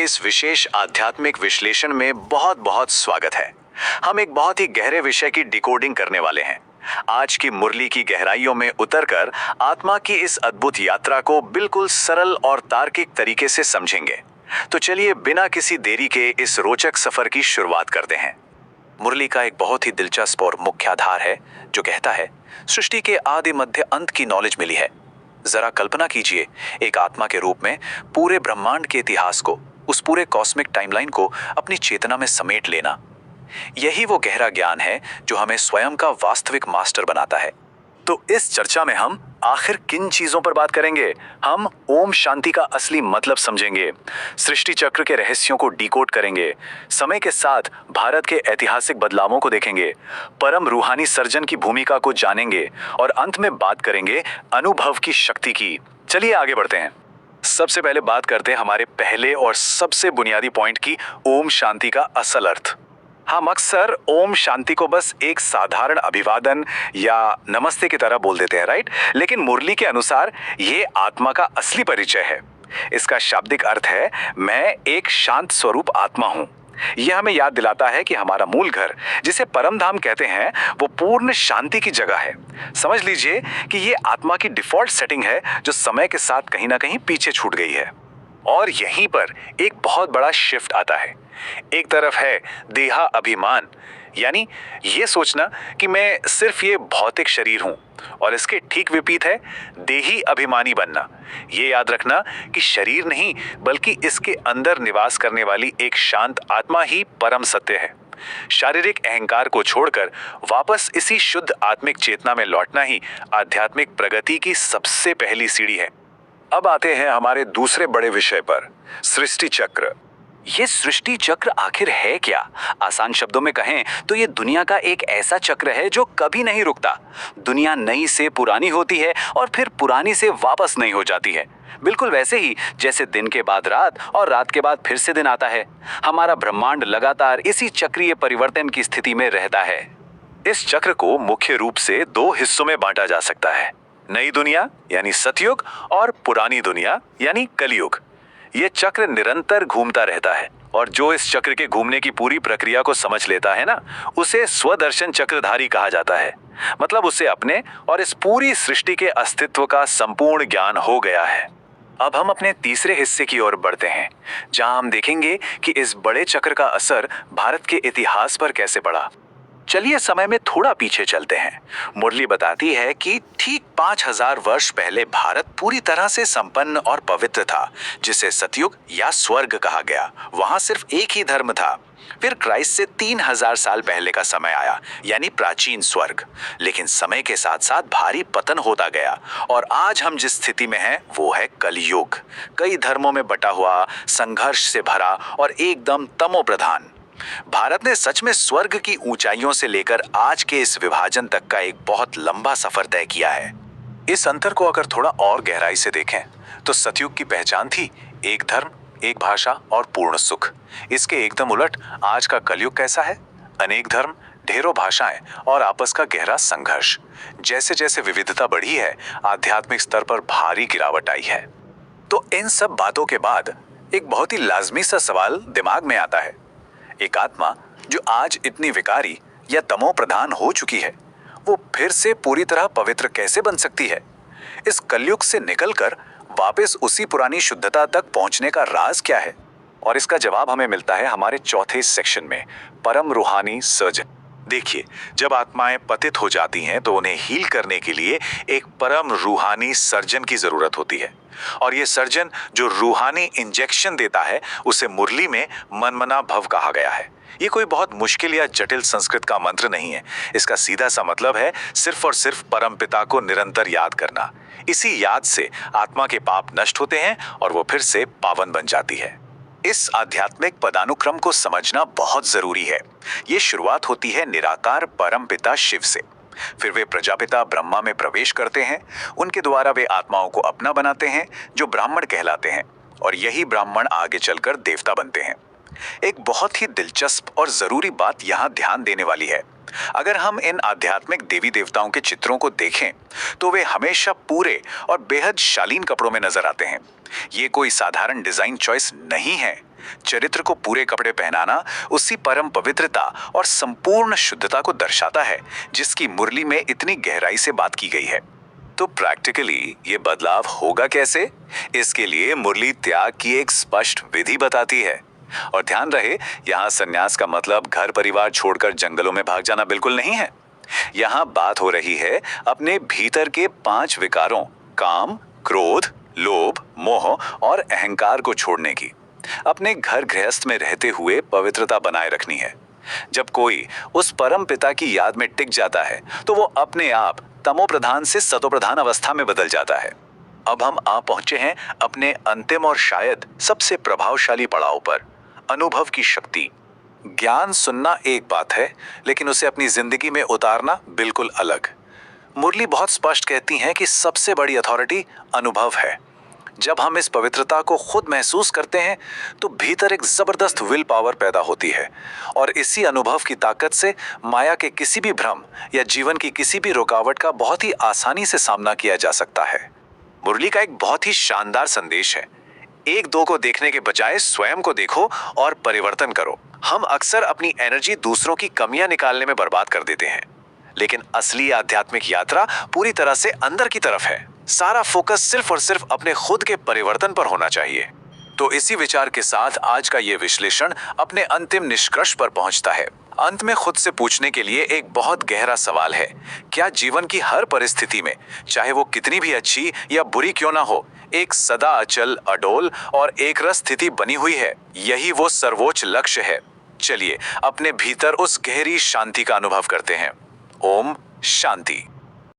इस विशेष आध्यात्मिक विश्लेषण में बहुत बहुत स्वागत है। हम एक बहुत ही गहरे विषय की डिकोडिंग करने वाले हैं। आज की मुरली की गहराइयों में उतरकर आत्मा की इस अद्भुत यात्रा को बिल्कुल सरल और तार्किक तरीके से समझेंगे। तो चलिए बिना किसी देरी के इस रोचक सफर की शुरुआत करते हैं। मुरली का एक बहुत ही दिलचस्प और मुख्य आधार है जो कहता है, सृष्टि के आदि मध्य अंत की नॉलेज मिली है। जरा कल्पना कीजिए, एक आत्मा के रूप में पूरे ब्रह्मांड के इतिहास को, उस पूरे कॉस्मिक टाइमलाइन को अपनी चेतना में समेट लेना। यही वो गहरा ज्ञान है जो हमें स्वयं का वास्तविक मास्टर बनाता है। तो इस चर्चा में हम आखिर किन चीजों पर बात करेंगे? हम ओम शांति का असली मतलब समझेंगे, सृष्टि चक्र के रहस्यों को डिकोड करेंगे, समय के साथ भारत के ऐतिहासिक बदलावों को देखेंगे, परम रूहानी सर्जन की भूमिका को जानेंगे और अंत में बात करेंगे अनुभव की शक्ति की। चलिए आगे बढ़ते हैं। सबसे पहले बात करते हैं हमारे पहले और सबसे बुनियादी पॉइंट की, ओम शांति का असल अर्थ। हम अक्सर ओम शांति को बस एक साधारण अभिवादन या नमस्ते की तरह बोल देते हैं, राइट? लेकिन मुरली के अनुसार ये आत्मा का असली परिचय है। इसका शाब्दिक अर्थ है, मैं एक शांत स्वरूप आत्मा हूँ। यह हमें याद दिलाता है कि हमारा मूल घर, जिसे परम धाम कहते हैं, वो पूर्ण शांति की जगह है। समझ लीजिए कि ये आत्मा की डिफॉल्ट सेटिंग है जो समय के साथ कहीं ना कहीं पीछे छूट गई है। और यहीं पर एक बहुत बड़ा शिफ्ट आता है। एक तरफ है देहा अभिमान, यानी ये सोचना कि मैं सिर्फ ये भौतिक शरीर हूं, और इसके ठीक विपरीत है देही अभिमानी बनना। ये याद रखना कि शरीर नहीं बल्कि इसके अंदर निवास करने वाली एक शांत आत्मा ही परम सत्य है। शारीरिक अहंकार को छोड़कर वापस इसी शुद्ध आत्मिक चेतना में लौटना ही आध्यात्मिक प्रगति की सबसे पहली सीढ़ी है। अब आते हैं हमारे दूसरे बड़े विषय पर, सृष्टि चक्र। ये सृष्टि चक्र आखिर है क्या? आसान शब्दों में कहें तो ये दुनिया का एक ऐसा चक्र है जो कभी नहीं रुकता। दुनिया नई से पुरानी होती है और फिर पुरानी से वापस नई हो जाती है। बिल्कुल वैसे ही जैसे दिन के बाद रात और रात के बाद फिर से दिन आता है। हमारा ब्रह्मांड लगातार इसी चक्रीय परिवर्तन की स्थिति में रहता है। इस चक्र को मुख्य रूप से दो हिस्सों में बांटा जा सकता है, नई दुनिया यानी सतयुग और पुरानी दुनिया यानी कलयुग। ये चक्र निरंतर घूमता रहता है, और जो इस चक्र के घूमने की पूरी प्रक्रिया को समझ लेता है ना, उसे स्वदर्शन चक्रधारी कहा जाता है। मतलब उसे अपने और इस पूरी सृष्टि के अस्तित्व का संपूर्ण ज्ञान हो गया है। अब हम अपने तीसरे हिस्से की ओर बढ़ते हैं, जहां हम देखेंगे कि इस बड़े चक्र का असर भारत के इतिहास पर कैसे पड़ा। चलिए समय में थोड़ा पीछे चलते हैं। मुरली बताती है कि ठीक 5000 वर्ष पहले भारत पूरी तरह से संपन्न और पवित्र था, जिसे सतयुग या स्वर्ग कहा गया। वहां सिर्फ एक ही धर्म था। फिर क्राइस्ट से 3000 साल पहले का समय आया, यानी प्राचीन स्वर्ग। लेकिन समय के साथ साथ भारी पतन होता गया, और आज हम जिस स्थिति में हैं वो है कलयुग। कई धर्मों में बटा हुआ, संघर्ष से भरा और एकदम तमो प्रधान। भारत ने सच में स्वर्ग की ऊंचाइयों से लेकर आज के इस विभाजन तक का एक बहुत लंबा सफर तय किया है। इस अंतर को अगर थोड़ा और गहराई से देखें तो सतयुग की पहचान थी एक धर्म, एक भाषा और पूर्ण सुख। इसके एकदम उलट आज का कलयुग कैसा है? अनेक धर्म, ढेरों भाषाएं और आपस का गहरा संघर्ष। जैसे जैसे विविधता बढ़ी है, आध्यात्मिक स्तर पर भारी गिरावट आई है। तो इन सब बातों के बाद एक बहुत ही लाजमी सा सवाल दिमाग में आता है, एक आत्मा जो आज इतनी विकारी या तमो प्रधान हो चुकी है, वो फिर से पूरी तरह पवित्र कैसे बन सकती है? इस कलयुग से निकलकर वापस उसी पुरानी शुद्धता तक पहुंचने का राज क्या है? और इसका जवाब हमें मिलता है हमारे चौथे सेक्शन में, परम रूहानी सर्जन। देखिए, जब आत्माएं पतित हो जाती हैं तो उन्हें हील करने के लिए एक परम रूहानी सर्जन की जरूरत होती है, और ये सर्जन जो रूहानी इंजेक्शन देता है उसे मुरली में मनमना भव कहा गया है। ये कोई बहुत मुश्किल या जटिल संस्कृत का मंत्र नहीं है। इसका सीधा सा मतलब है सिर्फ और सिर्फ परम पिता को निरंतर याद करना। इसी याद से आत्मा के पाप नष्ट होते हैं और वो फिर से पावन बन जाती है। इस आध्यात्मिक पदानुक्रम को समझना बहुत जरूरी है। ये शुरुआत होती है निराकार परम पिता शिव से। फिर वे प्रजापिता ब्रह्मा में प्रवेश करते हैं। उनके द्वारा वे आत्माओं को अपना बनाते हैं जो ब्राह्मण कहलाते हैं, और यही ब्राह्मण आगे चलकर देवता बनते हैं। एक बहुत ही दिलचस्प और जरूरी बात यहाँ ध्यान देने वाली है। अगर हम इन आध्यात्मिक देवी देवताओं के चित्रों को देखें तो वे हमेशा पूरे और बेहद शालीन कपड़ों में नजर आते हैं। ये कोई साधारण डिजाइन चॉइस नहीं है। चरित्र को पूरे कपड़े पहनाना उसी परम पवित्रता और संपूर्ण शुद्धता को दर्शाता है जिसकी मुरली में इतनी गहराई से बात की गई है। तो प्रैक्टिकली ये बदलाव होगा कैसे? इसके लिए मुरली त्याग की एक स्पष्ट विधि बताती है। और ध्यान रहे, यहाँ संन्यास का मतलब घर परिवार छोड़कर जंगलों में भाग जाना बिल्कुल नहीं है। यहाँ बात हो रही है अपने भीतर के 5 विकारों काम, क्रोध, लोभ, मोह और अहंकार को छोड़ने की। अपने घर गृहस्थ में रहते हुए पवित्रता बनाए रखनी है। जब कोई उस परम पिता की याद में टिक जाता है तो वो अपने आप तमो प्रधान से सतो प्रधान अवस्था में बदल जाता है। अब हम आ पहुंचे हैं अपने अंतिम और शायद सबसे प्रभावशाली पड़ाव पर, अनुभव की शक्ति। ज्ञान सुनना एक बात है, लेकिन उसे अपनी जिंदगी में उतारना बिल्कुल अलग। मुरली बहुत स्पष्ट कहती हैं कि सबसे बड़ी अथॉरिटी अनुभव है। जब हम इस पवित्रता को खुद महसूस करते हैं तो भीतर एक जबरदस्त विल पावर पैदा होती है और इसी अनुभव की ताकत से माया के किसी भी भ्रम या जीवन की किसी भी रुकावट का बहुत ही आसानी से सामना किया जा सकता है। मुरली का एक बहुत ही शानदार संदेश है, एक दो को देखने के बजाय स्वयं को देखो और परिवर्तन करो। हम अक्सर अपनी एनर्जी दूसरों की कमियां निकालने में बर्बाद कर देते हैं, लेकिन असली आध्यात्मिक यात्रा पूरी तरह से अंदर की तरफ है। सारा फोकस सिर्फ और सिर्फ अपने खुद के परिवर्तन पर होना चाहिए। तो इसी विचार के साथ आज का ये विश्लेषण अपने अंतिम निष्कर्ष पर पहुंचता है। अंत में खुद से पूछने के लिए एक बहुत गहरा सवाल है, क्या जीवन की हर परिस्थिति में, चाहे वो कितनी भी अच्छी या बुरी क्यों ना हो, एक सदा अचल, अडोल और एक रस स्थिति बनी हुई है? यही वो सर्वोच्च लक्ष्य है। चलिए अपने भीतर उस गहरी शांति का अनुभव करते हैं। ओम शांति।